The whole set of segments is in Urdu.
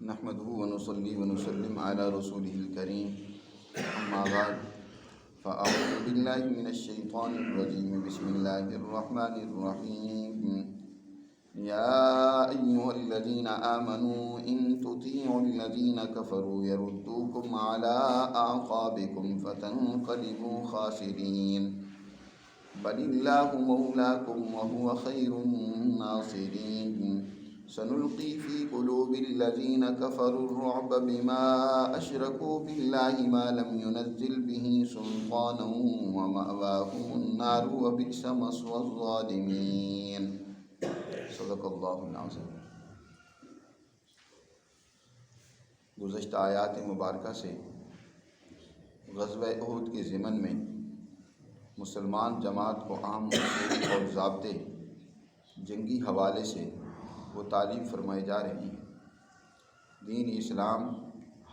نحمده ونصلي ونسلم على رسوله الكريم أما بعد فأعوذ بالله من الشيطان الرجيم بسم الله الرحمن الرحيم يا أيها الذين آمنوا إن تطيعوا الذين كفروا يردوكم على أعقابكم فتنقلبوا خاسرين بل الله مولاكم وهو خير الناصرين سنلقي في قلوب الذين كفروا الرعب بما أشركوا بالله ما لم ينزل به سلطانا ومأواهم النار وبئس مثوى الظالمين صدق اللہ العظیم۔ گزشتہ آیات مبارکہ سے غزوہ احد کے ضمن میں مسلمان جماعت کو اہم اصول اور ضابطے جنگی حوالے سے وہ تعلیم فرمائی جا رہی ہیں۔ دین اسلام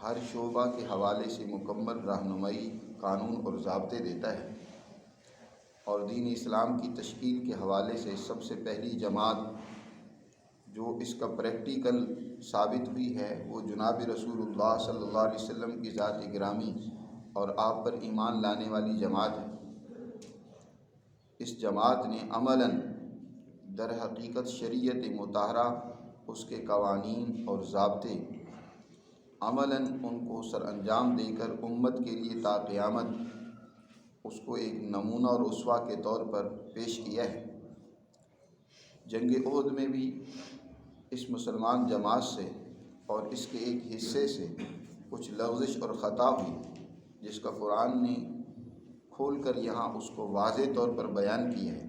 ہر شعبہ کے حوالے سے مکمل رہنمائی، قانون اور ضابطے دیتا ہے، اور دین اسلام کی تشکیل کے حوالے سے سب سے پہلی جماعت جو اس کا پریکٹیکل ثابت ہوئی ہے وہ جناب رسول اللہ صلی اللہ علیہ وسلم کی ذات گرامی اور آپ پر ایمان لانے والی جماعت ہے۔ اس جماعت نے عملاً در حقیقت شریعت مطہرہ، اس کے قوانین اور ضابطے عملاً ان کو سر انجام دے کر امت کے لیے تا قیامت اس کو ایک نمونہ اور اسوہ کے طور پر پیش کیا ہے۔ جنگ احد میں بھی اس مسلمان جماعت سے اور اس کے ایک حصے سے کچھ لغزش اور خطا ہوئی، جس کا قرآن نے کھول کر یہاں اس کو واضح طور پر بیان کی ہے،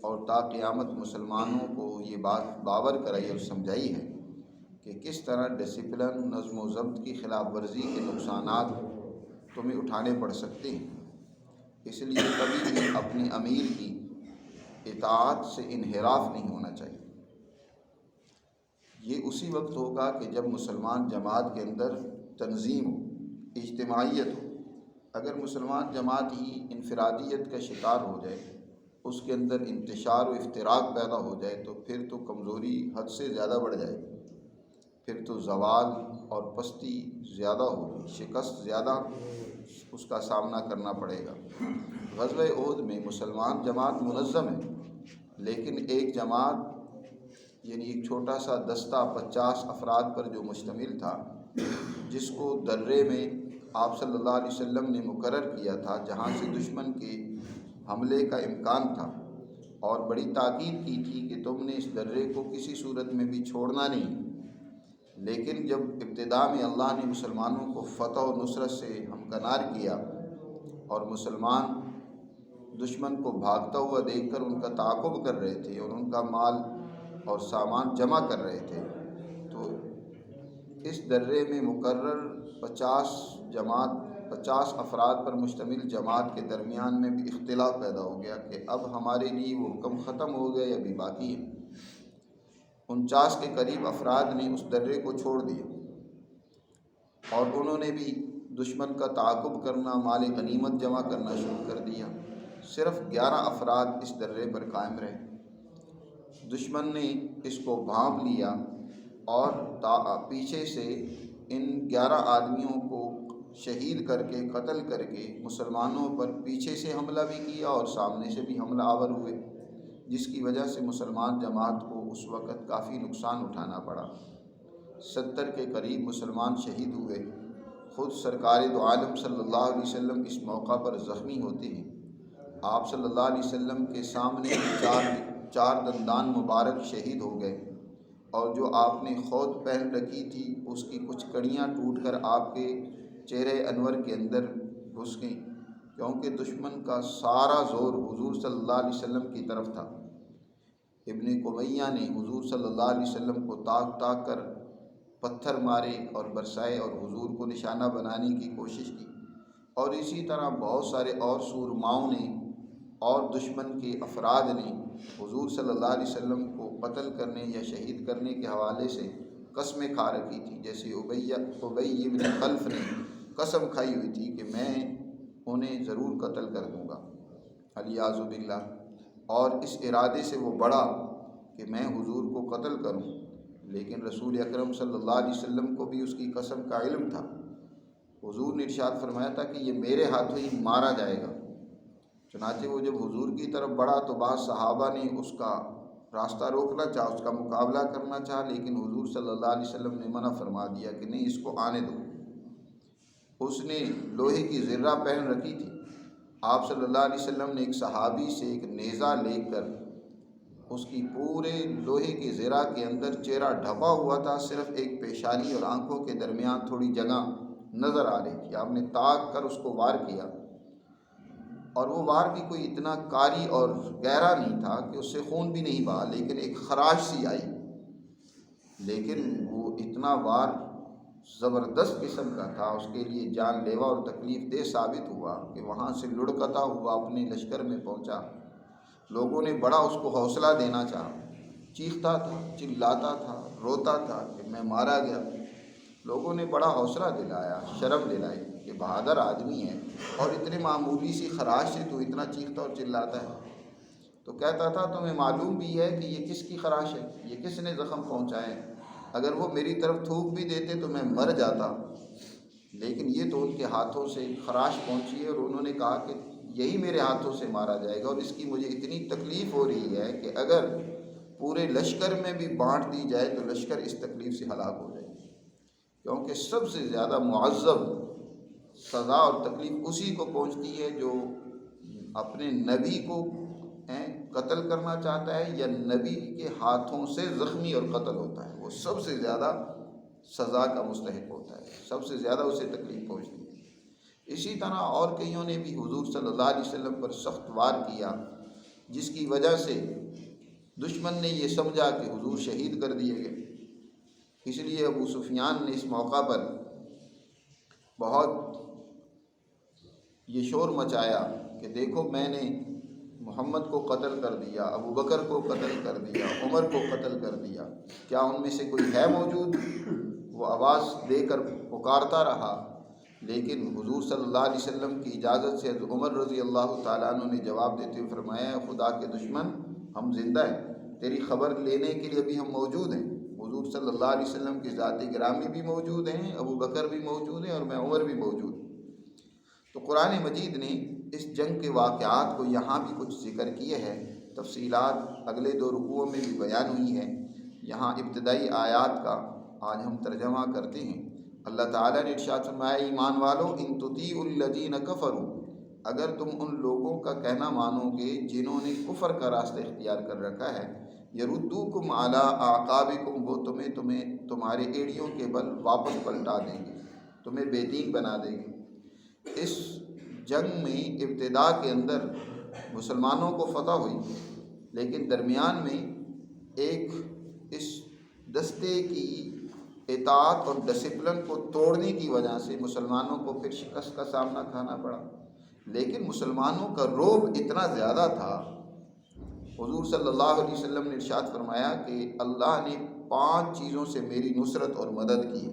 اور تا قیامت مسلمانوں کو یہ بات باور کرائی اور سمجھائی ہے کہ کس طرح ڈسپلن، نظم و ضبط کی خلاف ورزی کے نقصانات تمہیں اٹھانے پڑ سکتے ہیں۔ اس لیے کبھی بھی اپنے امیر کی اطاعت سے انحراف نہیں ہونا چاہیے۔ یہ اسی وقت ہوگا کہ جب مسلمان جماعت کے اندر تنظیم ہو، اجتماعیت ہو۔ اگر مسلمان جماعت ہی انفرادیت کا شکار ہو جائے، اس کے اندر انتشار و افتراق پیدا ہو جائے، تو پھر تو کمزوری حد سے زیادہ بڑھ جائے گی، پھر تو زوال اور پستی زیادہ ہوگی، شکست زیادہ اس کا سامنا کرنا پڑے گا۔ غزوہ احد میں مسلمان جماعت منظم ہے، لیکن ایک جماعت یعنی ایک چھوٹا سا دستہ 50 افراد پر جو مشتمل تھا، جس کو درے میں آپ صلی اللہ علیہ وسلم نے مقرر کیا تھا، جہاں سے دشمن کے حملے کا امکان تھا، اور بڑی تاکید کی تھی کہ تم نے اس درے کو کسی صورت میں بھی چھوڑنا نہیں۔ لیکن جب ابتدا میں اللہ نے مسلمانوں کو فتح و نصرت سے ہمکنار کیا اور مسلمان دشمن کو بھاگتا ہوا دیکھ کر ان کا تعاقب کر رہے تھے اور ان کا مال اور سامان جمع کر رہے تھے، تو اس درے میں مقرر 50 افراد پر مشتمل جماعت کے درمیان میں بھی اختلاف پیدا ہو گیا کہ اب ہمارے لیے وہ حکم ختم ہو گیا یا ابھی باقی ہے۔ 49 کے قریب افراد نے اس درے کو چھوڑ دیا، اور انہوں نے بھی دشمن کا تعاقب کرنا، مال غنیمت جمع کرنا شروع کر دیا۔ صرف 11 افراد اس درے پر قائم رہے۔ دشمن نے اس کو بھانپ لیا اور پیچھے سے ان 11 آدمیوں کو شہید کر کے، قتل کر کے مسلمانوں پر پیچھے سے حملہ بھی کیا اور سامنے سے بھی حملہ آور ہوئے، جس کی وجہ سے مسلمان جماعت کو اس وقت کافی نقصان اٹھانا پڑا۔ 70 کے قریب مسلمان شہید ہوئے۔ خود سرکار دو عالم صلی اللہ علیہ وسلم اس موقع پر زخمی ہوتے ہیں۔ آپ صلی اللہ علیہ وسلم کے سامنے چار دندان مبارک شہید ہو گئے، اور جو آپ نے خود پہن رکھی تھی اس کی کچھ کڑیاں ٹوٹ کر آپ کے چہرے انور کے اندر گھس گئیں، کیونکہ دشمن کا سارا زور حضور صلی اللہ علیہ وسلم کی طرف تھا۔ ابن قمیہ نے حضور صلی اللہ علیہ وسلم کو تاک تاک کر پتھر مارے اور برسائے اور حضور کو نشانہ بنانے کی کوشش کی، اور اسی طرح بہت سارے اور سورماؤں نے اور دشمن کے افراد نے حضور صلی اللہ علیہ وسلم کو قتل کرنے یا شہید کرنے کے حوالے سے قسمیں کھا رکھی تھیں۔ جیسے ابی بن خلف نے قسم کھائی ہوئی تھی کہ میں انہیں ضرور قتل کر دوں گا، الیاذ باللہ، اور اس ارادے سے وہ بڑھا کہ میں حضور کو قتل کروں، لیکن رسول اکرم صلی اللہ علیہ وسلم کو بھی اس کی قسم کا علم تھا۔ حضور نے ارشاد فرمایا تھا کہ یہ میرے ہاتھوں ہی مارا جائے گا۔ چنانچہ وہ جب حضور کی طرف بڑھا تو بعض صحابہ نے اس کا راستہ روکنا چاہا، اس کا مقابلہ کرنا چاہا، لیکن حضور صلی اللہ علیہ وسلم نے منع فرما دیا کہ نہیں، اس کو آنے دو۔ اس نے لوہے کی زرہ پہن رکھی تھی۔ آپ صلی اللہ علیہ وسلم نے ایک صحابی سے ایک نیزہ لے کر اس کی پورے لوہے کی زرہ کے اندر چہرہ ڈھپا ہوا تھا، صرف ایک پیشانی اور آنکھوں کے درمیان تھوڑی جگہ نظر آ رہی تھی۔ آپ نے تاک کر اس کو وار کیا، اور وہ وار بھی کوئی اتنا کاری اور گہرا نہیں تھا کہ اس سے خون بھی نہیں بہا، لیکن ایک خراش سی آئی۔ لیکن وہ اتنا وار زبردست قسم کا تھا، اس کے لیے جان لیوا اور تکلیف دہ ثابت ہوا کہ وہاں سے لڑکتا ہوا اپنے لشکر میں پہنچا۔ لوگوں نے بڑا اس کو حوصلہ دینا چاہا، چیختا تھا، چلاتا تھا، روتا تھا کہ میں مارا گیا۔ لوگوں نے بڑا حوصلہ دلایا، شرم دلائی کہ بہادر آدمی ہے اور اتنے معمولی سی خراش سے تو اتنا چیختا اور چلاتا ہے۔ تو کہتا تھا تمہیں معلوم بھی ہے کہ یہ کس کی خراش ہے، یہ کس نے زخم پہنچائے؟ اگر وہ میری طرف تھوک بھی دیتے تو میں مر جاتا، لیکن یہ تو ان کے ہاتھوں سے خراش پہنچی ہے، اور انہوں نے کہا کہ یہی میرے ہاتھوں سے مارا جائے گا، اور اس کی مجھے اتنی تکلیف ہو رہی ہے کہ اگر پورے لشکر میں بھی بانٹ دی جائے تو لشکر اس تکلیف سے ہلاک ہو جائے، کیونکہ سب سے زیادہ معذب سزا اور تکلیف اسی کو پہنچتی ہے جو اپنے نبی کو قتل کرنا چاہتا ہے یا نبی کے ہاتھوں سے زخمی اور قتل ہوتا ہے، وہ سب سے زیادہ سزا کا مستحق ہوتا ہے، سب سے زیادہ اسے تکلیف پہنچتی ہے۔ اسی طرح اور کئیوں نے بھی حضور صلی اللہ علیہ وسلم پر سخت وار کیا، جس کی وجہ سے دشمن نے یہ سمجھا کہ حضور شہید کر دیے گئے۔ اس لیے ابو سفیان نے اس موقع پر بہت یہ شور مچایا کہ دیکھو میں نے محمد کو قتل کر دیا، ابو بکر کو قتل کر دیا، عمر کو قتل کر دیا، کیا ان میں سے کوئی ہے موجود؟ وہ آواز دے کر پکارتا رہا، لیکن حضور صلی اللہ علیہ وسلم کی اجازت سے عمر رضی اللہ تعالیٰ عنہ نے جواب دیتے ہوئے فرمایا، خدا کے دشمن، ہم زندہ ہیں، تیری خبر لینے کے لیے ابھی ہم موجود ہیں۔ حضور صلی اللہ علیہ وسلم کی ذات گرامی بھی موجود ہیں، ابو بکر بھی موجود ہیں، اور میں عمر بھی موجود ہوں۔ تو قرآن مجید نے اس جنگ کے واقعات کو یہاں بھی کچھ ذکر کیے ہیں، تفصیلات اگلے 2 رکوعوں میں بھی بیان ہوئی ہیں۔ یہاں ابتدائی آیات کا آج ہم ترجمہ کرتے ہیں۔ اللہ تعالیٰ نے ارشاد فرمایا، ایمان والو ان تطیعوا الذین کفروا، اگر تم ان لوگوں کا کہنا مانو گے جنہوں نے کفر کا راستہ اختیار کر رکھا ہے، یردوکم علی اعقابکم، وہ تمہیں تمہارے ایڑیوں کے بل واپس پلٹا دیں گے، تمہیں بے دین بنا دیں گے۔ اس جنگ میں ابتدا کے اندر مسلمانوں کو فتح ہوئی، لیکن درمیان میں ایک اس دستے کی اطاعت اور ڈسپلن کو توڑنے کی وجہ سے مسلمانوں کو پھر شکست کا سامنا کھانا پڑا۔ لیکن مسلمانوں کا رعب اتنا زیادہ تھا، حضور صلی اللہ علیہ وسلم نے ارشاد فرمایا کہ اللہ نے 5 چیزوں سے میری نصرت اور مدد کی۔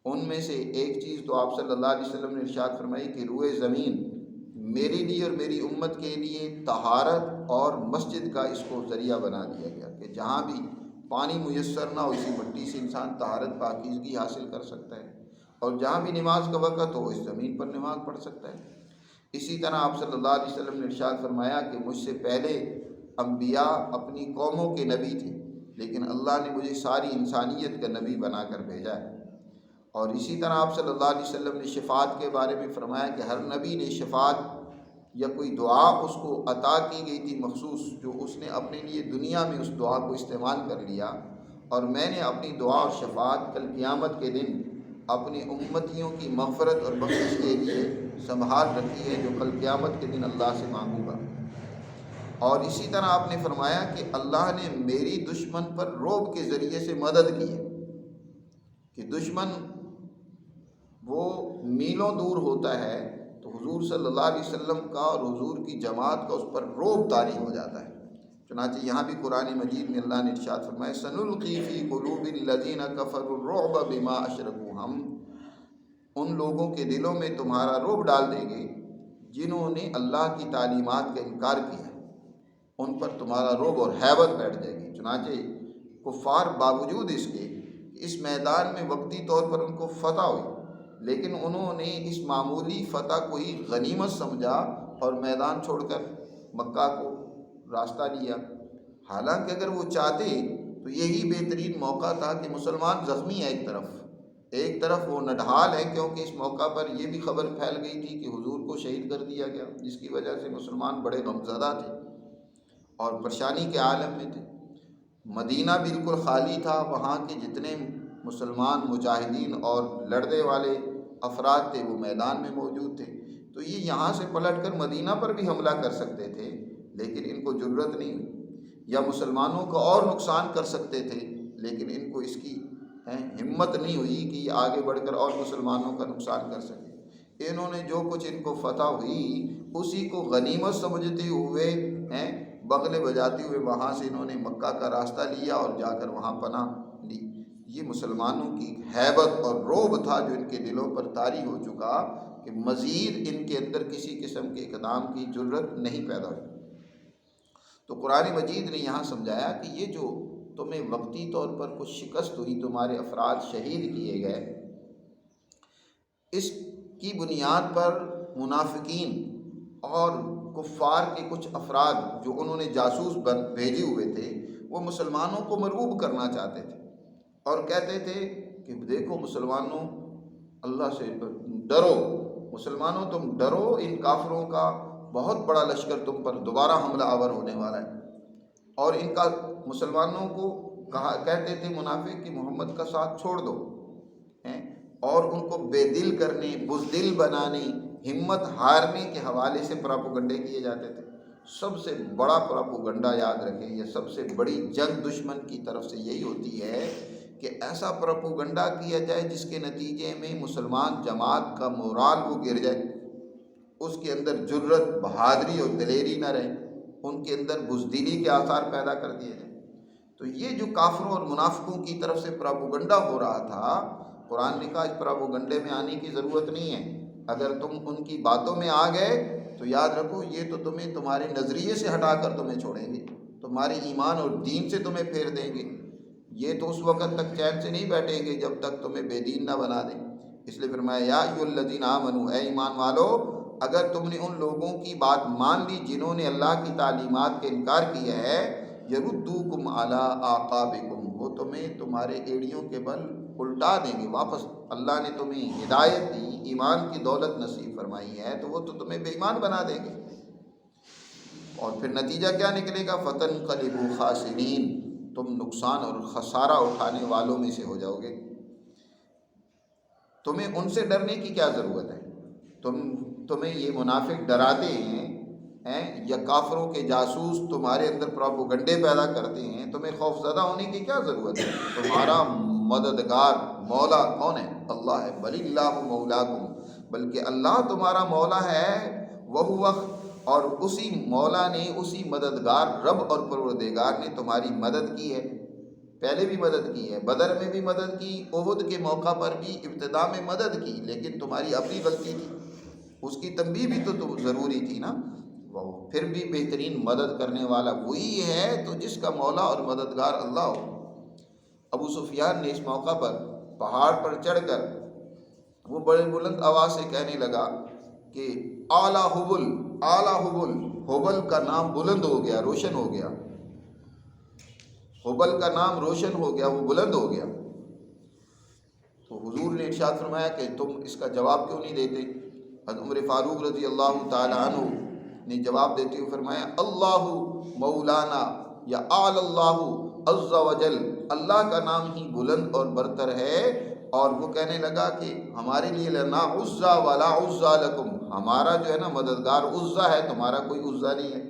ان میں سے ایک چیز تو آپ صلی اللہ علیہ وسلم نے ارشاد فرمائی کہ روئے زمین میرے لیے اور میری امت کے لیے طہارت اور مسجد کا اس کو ذریعہ بنا دیا گیا کہ جہاں بھی پانی میسر نہ ہو، اسی مٹی سے انسان طہارت پاکیزگی حاصل کر سکتا ہے، اور جہاں بھی نماز کا وقت ہو اس زمین پر نماز پڑھ سکتا ہے۔ اسی طرح آپ صلی اللہ علیہ وسلم نے ارشاد فرمایا کہ مجھ سے پہلے انبیاء اپنی قوموں کے نبی تھے، لیکن اللہ نے مجھے ساری انسانیت کا نبی بنا کر بھیجا ہے۔ اور اسی طرح آپ صلی اللہ علیہ وسلم نے شفاعت کے بارے میں فرمایا کہ ہر نبی نے شفاعت یا کوئی دعا اس کو عطا کی گئی تھی مخصوص، جو اس نے اپنے لیے دنیا میں اس دعا کو استعمال کر لیا، اور میں نے اپنی دعا اور شفاعت کل قیامت کے دن اپنی امتیوں کی مغفرت اور بخشش کے لیے سنبھال رکھی ہے، جو کل قیامت کے دن اللہ سے مانگوں گا۔ اور اسی طرح آپ نے فرمایا کہ اللہ نے میری دشمن پر رعب کے ذریعے سے مدد کی ہے، کہ دشمن وہ میلوں دور ہوتا ہے تو حضور صلی اللہ علیہ وسلم کا اور حضور کی جماعت کا اس پر رعب طاری ہو جاتا ہے۔ چنانچہ یہاں بھی قرآن مجید میں اللہ نے ارشاد فرمایا، سنلقی فی قلوب الذین کفروا الرعب بما اشرکوا، ہم ان لوگوں کے دلوں میں تمہارا رعب ڈال دیں گے جنہوں نے اللہ کی تعلیمات کا انکار کیا، ان پر تمہارا رعب اور ہیبت بیٹھ جائے گی۔ چنانچہ کفار باوجود اس کے اس میدان میں وقتی طور پر ان کو فتح ہوئی، لیکن انہوں نے اس معمولی فتح کو ہی غنیمت سمجھا اور میدان چھوڑ کر مکہ کو راستہ لیا۔ حالانکہ اگر وہ چاہتے تو یہی بہترین موقع تھا کہ مسلمان زخمی ہے ایک طرف وہ نڈھال ہے، کیونکہ اس موقع پر یہ بھی خبر پھیل گئی تھی کہ حضور کو شہید کر دیا گیا، جس کی وجہ سے مسلمان بڑے غمزدہ تھے اور پریشانی کے عالم میں تھے۔ مدینہ بالکل خالی تھا، وہاں کے جتنے مسلمان مجاہدین اور لڑنے والے افراد تھے وہ میدان میں موجود تھے، تو یہ یہاں سے پلٹ کر مدینہ پر بھی حملہ کر سکتے تھے، لیکن ان کو جرت نہیں ہوئی، یا مسلمانوں کا اور نقصان کر سکتے تھے، لیکن ان کو اس کی ہمت نہیں ہوئی کہ یہ آگے بڑھ کر اور مسلمانوں کا نقصان کر سکے۔ انہوں نے جو کچھ ان کو فتح ہوئی اسی کو غنیمت سمجھتے ہوئے بغلے بجاتے ہوئے وہاں سے انہوں نے مکہ کا راستہ لیا اور جا کر وہاں پناہ لی۔ یہ مسلمانوں کی ہیبت اور رعب تھا جو ان کے دلوں پر طاری ہو چکا کہ مزید ان کے اندر کسی قسم کے اقدام کی جرت نہیں پیدا ہوئی۔ تو قرآن مجید نے یہاں سمجھایا کہ یہ جو تمہیں وقتی طور پر کچھ شکست ہوئی، تمہارے افراد شہید کیے گئے، اس کی بنیاد پر منافقین اور کفار کے کچھ افراد جو انہوں نے جاسوس بھیجے ہوئے تھے وہ مسلمانوں کو مرعوب کرنا چاہتے تھے اور کہتے تھے کہ دیکھو مسلمانوں، اللہ سے ڈرو، مسلمانوں تم ڈرو، ان کافروں کا بہت بڑا لشکر تم پر دوبارہ حملہ آور ہونے والا ہے۔ اور ان کا مسلمانوں کو کہتے تھے منافق کہ محمد کا ساتھ چھوڑ دو، اور ان کو بے دل کرنے، بزدل بنانے، ہمت ہارنے کے حوالے سے پراپوگنڈے کیے جاتے تھے۔ سب سے بڑا پراپوگنڈا یاد رکھیں، یہ سب سے بڑی جنگ دشمن کی طرف سے یہی ہوتی ہے کہ ایسا پراپوگنڈا کیا جائے جس کے نتیجے میں مسلمان جماعت کا مورال وہ گر جائے، اس کے اندر جرت، بہادری اور دلیری نہ رہے، ان کے اندر بزدلی کے آثار پیدا کر دیے جائیں۔ تو یہ جو کافروں اور منافقوں کی طرف سے پراپوگنڈا ہو رہا تھا، قرآن نے کہا اس پراپوگنڈے میں آنے کی ضرورت نہیں ہے، اگر تم ان کی باتوں میں آ گئے تو یاد رکھو یہ تو تمہیں تمہارے نظریے سے ہٹا کر تمہیں چھوڑیں گے، تمہارے ایمان اور دین سے تمہیں پھیر دیں گے۔ یہ تو اس وقت تک چین سے نہیں بیٹھیں گے جب تک تمہیں بے دین نہ بنا دیں۔ اس لیے فرمایا یا ایھا الذین آمنوا، اے ایمان والو، اگر تم نے ان لوگوں کی بات مان لی جنہوں نے اللہ کی تعلیمات کا انکار کیا ہے، یردوکم علی اعقابکم، وہ تمہیں تمہارے ایڑیوں کے بل الٹا دیں گے واپس۔ اللہ نے تمہیں ہدایت دی، ایمان کی دولت نصیب فرمائی ہے، تو وہ تو تمہیں بے ایمان بنا دیں گے، اور پھر نتیجہ کیا نکلے گا؟ فتنقلبوا خاسرین، تم نقصان اور خسارہ اٹھانے والوں میں سے ہو جاؤ گے۔ تمہیں ان سے ڈرنے کی کیا ضرورت ہے؟ تمہیں یہ منافق ڈراتے ہیں یا کافروں کے جاسوس تمہارے اندر پراپوگنڈے پیدا کرتے ہیں، تمہیں خوف زدہ ہونے کی کیا ضرورت ہے؟ تمہارا مددگار مولا کون ہے؟ اللہ ہے۔ بل اللہ مولاکم، بلکہ اللہ تمہارا مولا ہے، وہ اور اسی مولا نے، اسی مددگار رب اور پروردگار نے تمہاری مدد کی ہے، پہلے بھی مدد کی ہے، بدر میں بھی مدد کی، احد کے موقع پر بھی ابتدا میں مدد کی، لیکن تمہاری اپنی غلطی تھی، اس کی تنبیہ بھی تو ضروری تھی نا۔ وہ پھر بھی بہترین مدد کرنے والا وہی ہے تو جس کا مولا اور مددگار اللہ ہو۔ ابو سفیان نے اس موقع پر پہاڑ پر چڑھ کر وہ بڑے بلند آواز سے کہنے لگا کہ اعلیٰ حبل، اعلیٰ حبل، حبل کا نام بلند ہو گیا، روشن ہو گیا، حبل کا نام روشن ہو گیا، وہ بلند ہو گیا۔ تو حضور نے ارشاد فرمایا کہ تم اس کا جواب کیوں نہیں دیتے؟ حضرت عمر فاروق رضی اللہ تعالی عنہ نے جواب دیتے ہوئے فرمایا اللہ مولانا یا اعلی اللہ عز وجل، اللہ کا نام ہی بلند اور برتر ہے۔ اور وہ کہنے لگا کہ ہمارے لیے لنا عزا ولا عزا لکم، ہمارا جو ہے نا مددگار عزا ہے، تمہارا کوئی عزا نہیں ہے،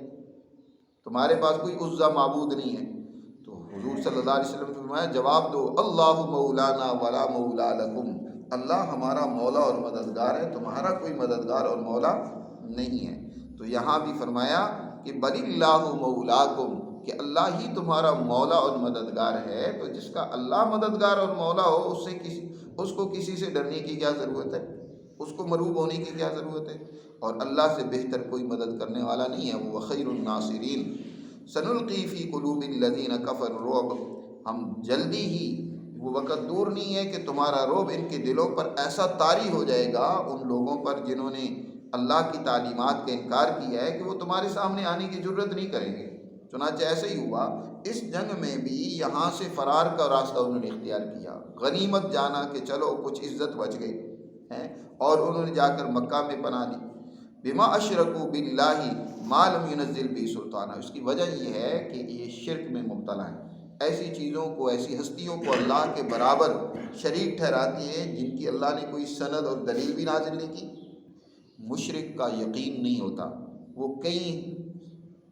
تمہارے پاس کوئی عزا معبود نہیں ہے۔ تو حضور صلی اللہ علیہ وسلم نے فرمایا جواب دو اللہ مولانا ولا مولا لکم، اللہ ہمارا مولا اور مددگار ہے، تمہارا کوئی مددگار اور مولا نہیں ہے۔ تو یہاں بھی فرمایا کہ بل اللہ مولاکم، کہ اللہ ہی تمہارا مولا اور مددگار ہے۔ تو جس کا اللہ مددگار اور مولا ہو اس کو کسی سے ڈرنے کی کیا ضرورت ہے؟ اس کو مرعوب ہونے کی کیا ضرورت ہے؟ اور اللہ سے بہتر کوئی مدد کرنے والا نہیں ہے، وہ خیر الناصرین۔ سنلقی فی قلوب الذین کفروا الرعب، ہم جلدی ہی، وہ وقت دور نہیں ہے کہ تمہارا رعب ان کے دلوں پر ایسا طاری ہو جائے گا، ان لوگوں پر جنہوں نے اللہ کی تعلیمات کا انکار کیا ہے، کہ وہ تمہارے سامنے آنے کی جرت نہیں کریں گے۔ چنانچہ ایسے ہی ہوا، اس جنگ میں بھی یہاں سے فرار کا راستہ انہوں نے اختیار کیا، غنیمت جانا کہ چلو کچھ عزت بچ گئی ہیں، اور انہوں نے جا کر مکہ میں پناہ لی۔ بما اشرکوا باللہ ما لم ينزل به سلطانہ، اس کی وجہ یہ ہے کہ یہ شرک میں مبتلا ہیں، ایسی چیزوں کو، ایسی ہستیوں کو اللہ کے برابر شریک ٹھہراتی ہیں جن کی اللہ نے کوئی سند اور دلیل بھی نازل نہیں کی۔ مشرک کا یقین نہیں ہوتا، وہ کئی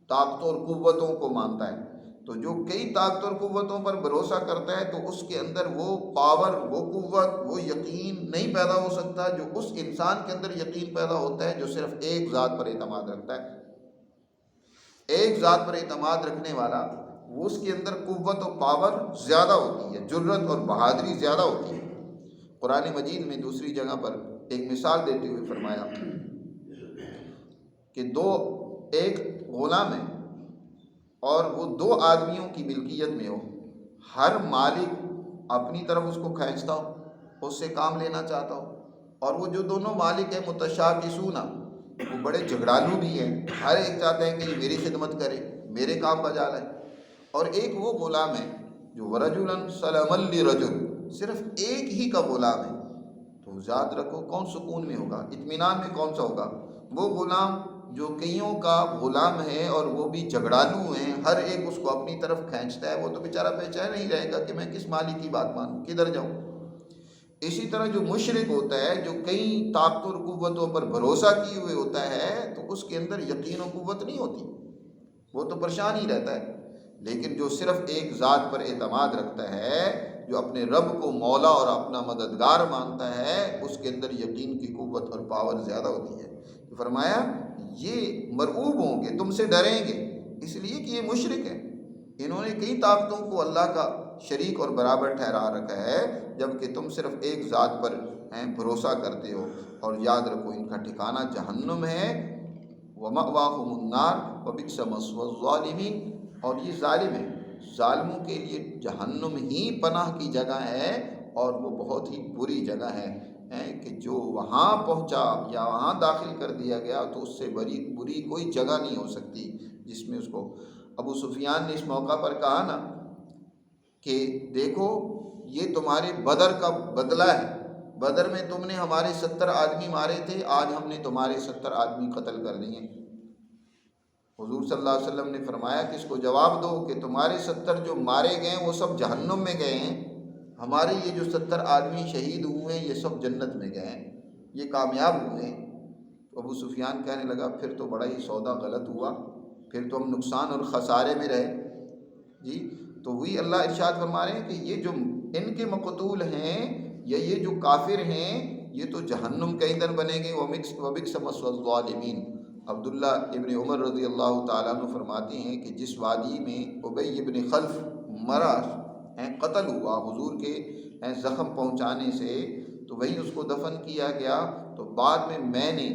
طاقتوں اور قوتوں کو مانتا ہے، تو جو کئی طاقتوں اور قوتوں پر بھروسہ کرتا ہے تو اس کے اندر وہ پاور، وہ قوت، وہ یقین نہیں پیدا ہو سکتا جو اس انسان کے اندر یقین پیدا ہوتا ہے جو صرف ایک ذات پر اعتماد رکھتا ہے۔ ایک ذات پر اعتماد رکھنے والا، وہ اس کے اندر قوت و پاور زیادہ ہوتی ہے، جرت اور بہادری زیادہ ہوتی ہے۔ قرآن مجید میں دوسری جگہ پر ایک مثال دیتے ہوئے فرمایا کہ ایک غلام ہے اور وہ دو آدمیوں کی ملکیت میں ہو، ہر مالک اپنی طرف اس کو کھینچتا ہو، اس سے کام لینا چاہتا ہو، اور وہ جو دونوں مالک ہیں متشاکسون، وہ بڑے جھگڑالو بھی ہیں، ہر ایک چاہتے ہیں کہ یہ میری خدمت کرے، میرے کام بجا لائے۔ اور ایک وہ غلام ہے جو ورجلا سلما لرجل، صرف ایک ہی کا غلام ہے، تو یاد رکھو کون سکون میں ہوگا، اطمینان میں کون سا ہوگا؟ وہ غلام جو کئیوں کا غلام ہے اور وہ بھی جھگڑالو ہیں، ہر ایک اس کو اپنی طرف کھینچتا ہے، وہ تو بیچارہ بے چین نہیں رہے گا کہ میں کس مالک کی بات مانوں، کدھر جاؤں۔ اسی طرح جو مشرک ہوتا ہے، جو کئی طاقتوں اور قوتوں پر بھروسہ کیے ہوئے ہوتا ہے، تو اس کے اندر یقین و قوت نہیں ہوتی، وہ تو پریشان ہی رہتا ہے۔ لیکن جو صرف ایک ذات پر اعتماد رکھتا ہے، جو اپنے رب کو مولا اور اپنا مددگار مانتا ہے، اس کے اندر یقین کی قوت اور پاور زیادہ ہوتی ہے۔ تو فرمایا یہ مرعوب ہوں گے، تم سے ڈریں گے، اس لیے کہ یہ مشرک ہیں، انہوں نے کئی طاقتوں کو اللہ کا شریک اور برابر ٹھہرا رکھا ہے، جبکہ تم صرف ایک ذات پر بھروسہ کرتے ہو۔ اور یاد رکھو ان کا ٹھکانہ جہنم ہے، وَمَأْوَاهُمُ النَّارُ وَبِئْسَ مَثْوَى الظَّالِمِينَ، اور یہ ظالم ہیں، ظالموں کے لیے جہنم ہی پناہ کی جگہ ہے، اور وہ بہت ہی بری جگہ ہے کہ جو وہاں پہنچا یا وہاں داخل کر دیا گیا تو اس سے بری کوئی جگہ نہیں ہو سکتی جس میں اس کو۔ ابو سفیان نے اس موقع پر کہا نا کہ دیکھو یہ تمہارے بدر کا بدلہ ہے، بدر میں تم نے ہمارے 70 آدمی مارے تھے، آج ہم نے تمہارے 70 آدمی قتل کر دیے۔ حضور صلی اللہ علیہ وسلم نے فرمایا کہ اس کو جواب دو کہ تمہارے 70 جو مارے گئے وہ سب جہنم میں گئے ہیں، ہمارے یہ جو 70 آدمی شہید ہوئے ہیں یہ سب جنت میں گئے ہیں، یہ کامیاب ہوئے ہیں۔ تو ابو سفیان کہنے لگا پھر تو بڑا ہی سودا غلط ہوا، پھر تو ہم نقصان اور خسارے میں رہے جی۔ تو وہی اللہ ارشاد فرما رہے ہیں کہ یہ جو ان کے مقتول ہیں یا یہ جو کافر ہیں، یہ تو جہنم کا ایندھن بنیں گے، وَبِئْسَ مَثْوَى الظَّالِمِينَ۔ عبداللہ ابن عمر رضی اللہ تعالیٰ عنہ فرماتے ہیں کہ جس وادی میں ابی ابن خلف مرا، قتل ہوا حضور کے زخم پہنچانے سے، تو وہیں اس کو دفن کیا گیا۔ تو بعد میں نے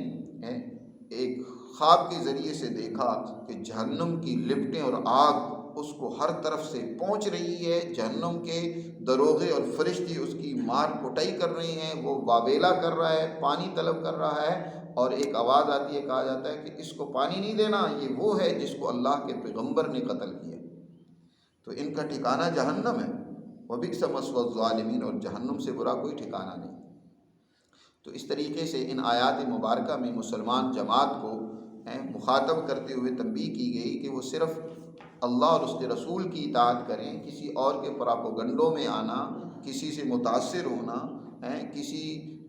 ایک خواب کے ذریعے سے دیکھا کہ جہنم کی لپٹیں اور آگ اس کو ہر طرف سے پہنچ رہی ہے، جہنم کے دروغے اور فرشتے اس کی مار کٹائی کر رہے ہیں، وہ واویلا کر رہا ہے، پانی طلب کر رہا ہے، اور ایک آواز آتی ہے، کہا جاتا ہے کہ اس کو پانی نہیں دینا، یہ وہ ہے جس کو اللہ کے پیغمبر نے قتل کیا۔ تو ان کا ٹھکانہ جہنم ہے، وَبِئْسَ مَثْوَى الظَّالِمِينَ، اور جہنم سے برا کوئی ٹھکانہ نہیں۔ تو اس طریقے سے ان آیات مبارکہ میں مسلمان جماعت کو مخاطب کرتے ہوئے تنبیہ کی گئی کہ وہ صرف اللہ اور اس کے رسول کی اطاعت کریں، کسی اور کے پراپوگنڈوں میں آنا، کسی سے متاثر ہونا، کسی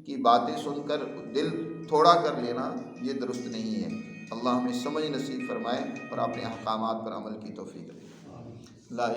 کی باتیں سن کر دل تھوڑا کر لینا، یہ درست نہیں ہے۔ اللہ ہمیں سمجھ نصیب فرمائے اور اپنے احکامات پر عمل کی توفیق دے۔ لا